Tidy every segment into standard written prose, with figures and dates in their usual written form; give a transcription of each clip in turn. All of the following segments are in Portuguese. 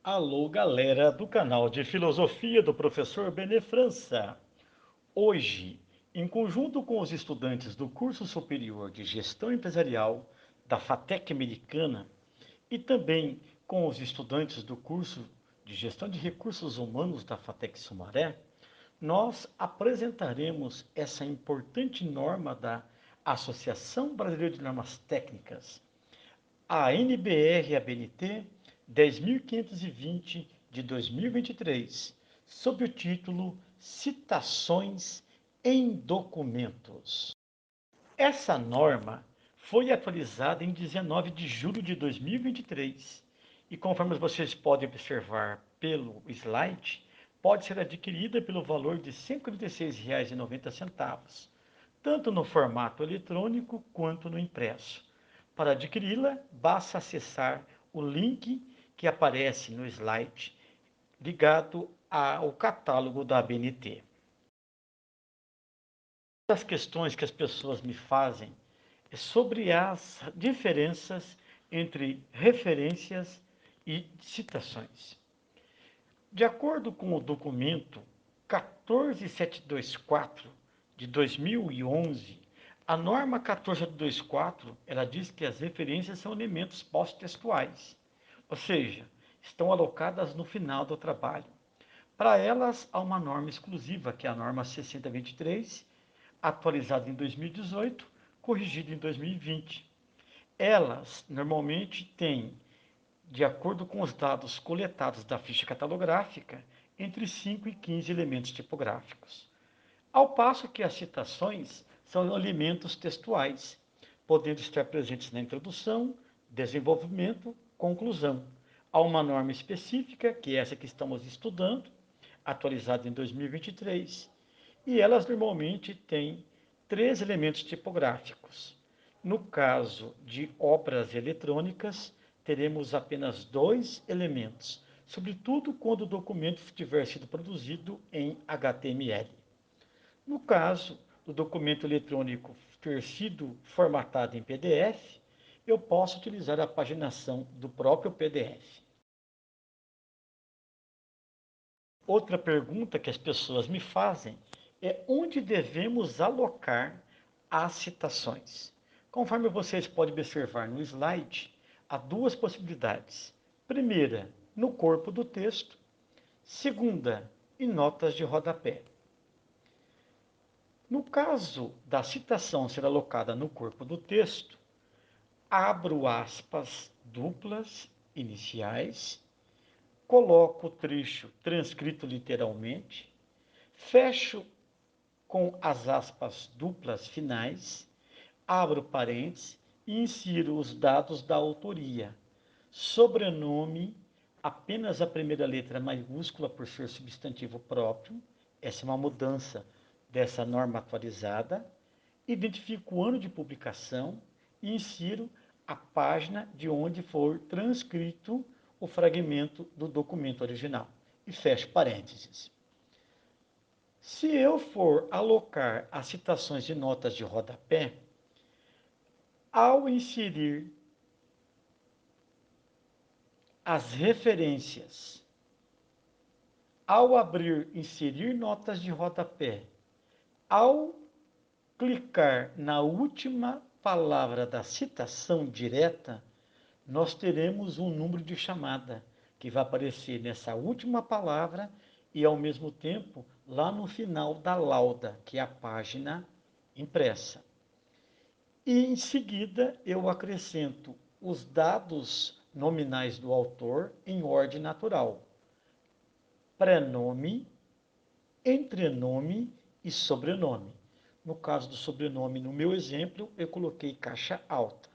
Alô, galera do canal de Filosofia do Professor Benê França. Hoje, em conjunto com os estudantes do curso superior de Gestão Empresarial da FATEC Americana e também com os estudantes do curso de Gestão de Recursos Humanos da FATEC Sumaré, nós apresentaremos essa importante norma da Associação Brasileira de Normas Técnicas, a NBR-ABNT 10.520 de 2023, sob o título Citações em Documentos. Essa norma foi atualizada em 19 de julho de 2023 e, conforme vocês podem observar pelo slide, pode ser adquirida pelo valor de R$ 136,90, tanto no formato eletrônico quanto no impresso. Para adquiri-la, basta acessar o link que aparece no slide ligado ao catálogo da ABNT. Uma das questões que as pessoas me fazem é sobre as diferenças entre referências e citações. De acordo com o documento 14724 de 2011, a norma 14724, ela diz que as referências são elementos pós-textuais, ou seja, estão alocadas no final do trabalho. Para elas, há uma norma exclusiva, que é a norma 6023, atualizada em 2018, corrigida em 2020. Elas normalmente têm, de acordo com os dados coletados da ficha catalográfica, entre 5 e 15 elementos tipográficos. Ao passo que as citações são elementos textuais, podendo estar presentes na introdução, desenvolvimento, conclusão. Há uma norma específica, que é essa que estamos estudando, atualizada em 2023, e elas normalmente têm 3 elementos tipográficos. No caso de obras eletrônicas, teremos apenas 2 elementos, sobretudo quando o documento tiver sido produzido em HTML. No caso do documento eletrônico ter sido formatado em PDF, eu posso utilizar a paginação do próprio PDF. Outra pergunta que as pessoas me fazem é onde devemos alocar as citações. Conforme vocês podem observar no slide, há 2 possibilidades. Primeira, no corpo do texto. Segunda, em notas de rodapé. No caso da citação ser alocada no corpo do texto, abro aspas duplas iniciais, coloco o trecho transcrito literalmente, fecho com as aspas duplas finais, abro parênteses e insiro os dados da autoria. Sobrenome, apenas a primeira letra maiúscula por ser substantivo próprio, essa é uma mudança dessa norma atualizada. Identifico o ano de publicação e insiro a página de onde for transcrito o fragmento do documento original e fecho parênteses. Se eu for alocar as citações de notas de rodapé, ao inserir as referências, ao abrir inserir notas de rodapé, ao clicar na última palavra da citação direta, nós teremos um número de chamada que vai aparecer nessa última palavra e, ao mesmo tempo, lá no final da lauda, que é a página impressa. E, em seguida, eu acrescento os dados nominais do autor em ordem natural: prenome, entrenome e sobrenome. No caso do sobrenome, no meu exemplo, eu coloquei caixa alta.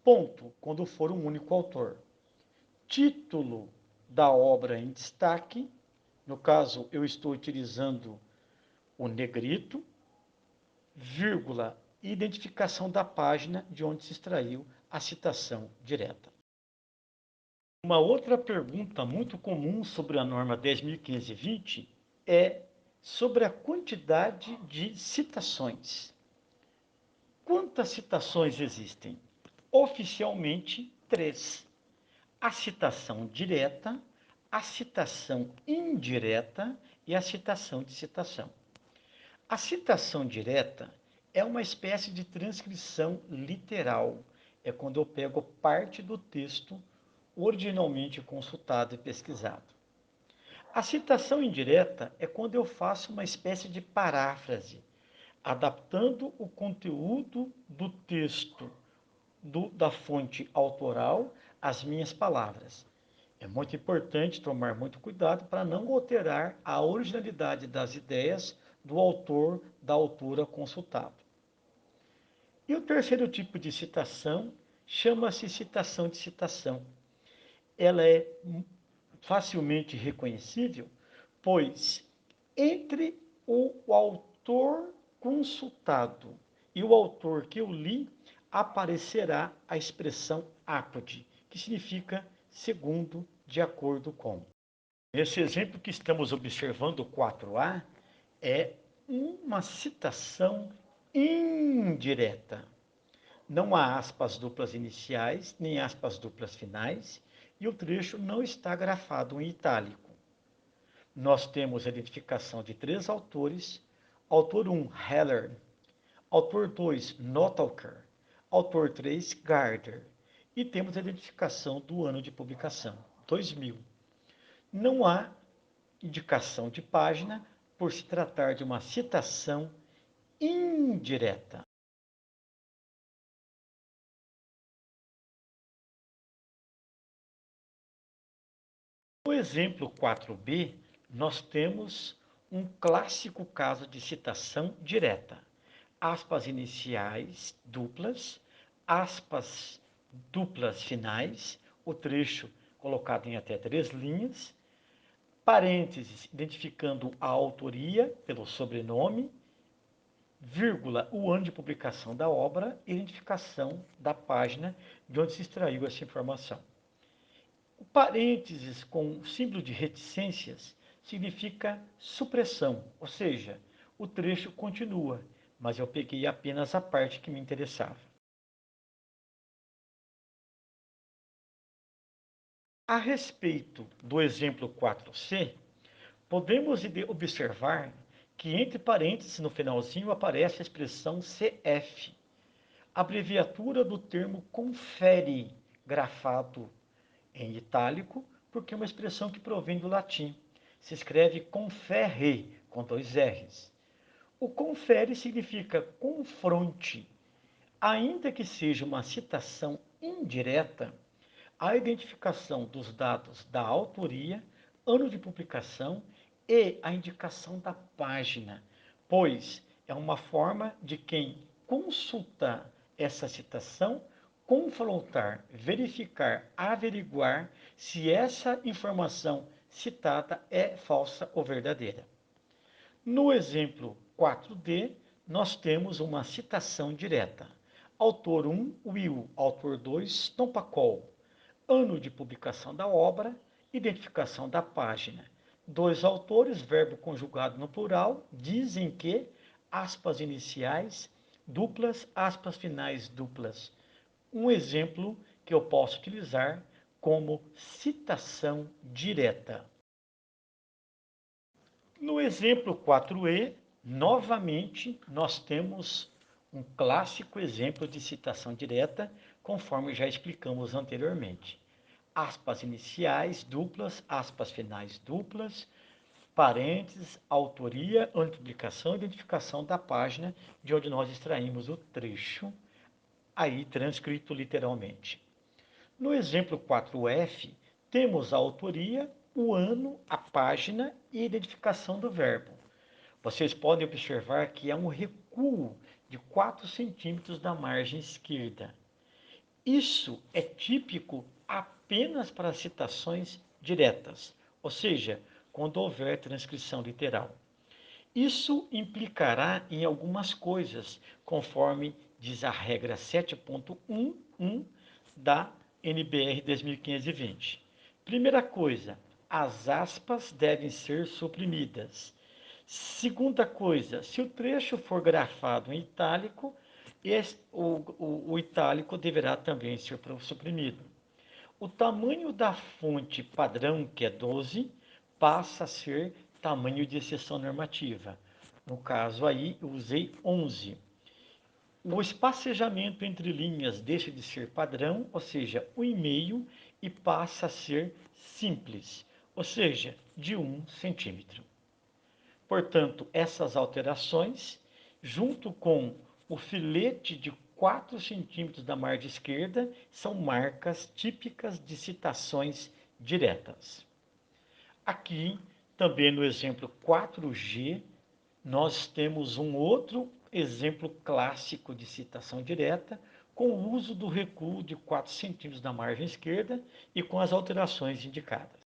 Ponto, quando for um único autor. Título da obra em destaque, no caso eu estou utilizando o negrito, vírgula, identificação da página de onde se extraiu a citação direta. Uma outra pergunta muito comum sobre a norma 10.520 é sobre a quantidade de citações. Quantas citações existem? Oficialmente, 3. a citação direta, a citação indireta e a citação de citação. A citação direta é uma espécie de transcrição literal. É quando eu pego parte do texto originalmente consultado e pesquisado. A citação indireta é quando eu faço uma espécie de paráfrase, adaptando o conteúdo do texto da fonte autoral às minhas palavras. É muito importante tomar muito cuidado para não alterar a originalidade das ideias do autor, da autora consultado. E o terceiro tipo de citação chama-se citação de citação. Ela é facilmente reconhecível, pois entre o autor consultado e o autor que eu li, aparecerá a expressão apode, que significa segundo, de acordo com. Esse exemplo que estamos observando, 4A, é uma citação indireta. Não há aspas duplas iniciais, nem aspas duplas finais, e o trecho não está grafado em itálico. Nós temos a identificação de três autores: autor 1, Heller; autor 2, Notalker; autor 3, Gardner. E temos a identificação do ano de publicação, 2000. Não há indicação de página por se tratar de uma citação indireta. No exemplo 4b, nós temos um clássico caso de citação direta. Aspas iniciais duplas, aspas duplas finais, o trecho colocado em até 3 linhas, parênteses identificando a autoria pelo sobrenome, vírgula, o ano de publicação da obra, identificação da página de onde se extraiu essa informação. O parênteses com símbolo de reticências significa supressão, ou seja, o trecho continua, mas eu peguei apenas a parte que me interessava. A respeito do exemplo 4C, podemos observar que entre parênteses no finalzinho aparece a expressão CF, abreviatura do termo confere, grafado em itálico, porque é uma expressão que provém do latim. Se escreve confere, com 2 R's. O confere significa confronte. Ainda que seja uma citação indireta, a identificação dos dados da autoria, ano de publicação e a indicação da página, pois é uma forma de quem consultar essa citação confrontar, verificar, averiguar se essa informação citada é falsa ou verdadeira. No exemplo 4D, nós temos uma citação direta. Autor 1, Will; autor 2, Tompacol. Ano de publicação da obra, identificação da página. 2 autores, verbo conjugado no plural, dizem que, aspas iniciais duplas, aspas finais duplas. Um exemplo que eu posso utilizar como citação direta. No exemplo 4e, novamente, nós temos um clássico exemplo de citação direta, conforme já explicamos anteriormente. Aspas iniciais duplas, aspas finais duplas, parênteses, autoria, ano de publicação, identificação da página de onde nós extraímos o trecho, aí transcrito literalmente. No exemplo 4F, temos a autoria, o ano, a página e a identificação do verbo. Vocês podem observar que há um recuo de 4 centímetros da margem esquerda. Isso é típico apenas para citações diretas, ou seja, quando houver transcrição literal. Isso implicará em algumas coisas, conforme diz a regra 7.11 da NBR 2520. Primeira coisa, as aspas devem ser suprimidas. Segunda coisa, se o trecho for grafado em itálico, o itálico deverá também ser suprimido. o tamanho da fonte padrão, que é 12, passa a ser tamanho de exceção normativa. No caso aí, eu usei 11. O espacejamento entre linhas deixa de ser padrão, ou seja, 1,5, e passa a ser simples, ou seja, de 1 centímetro. Portanto, essas alterações, junto com o filete de 4 centímetros da margem esquerda, são marcas típicas de citações diretas. Aqui, também no exemplo 4G, nós temos um outro exemplo clássico de citação direta, com o uso do recuo de 4 centímetros da margem esquerda e com as alterações indicadas.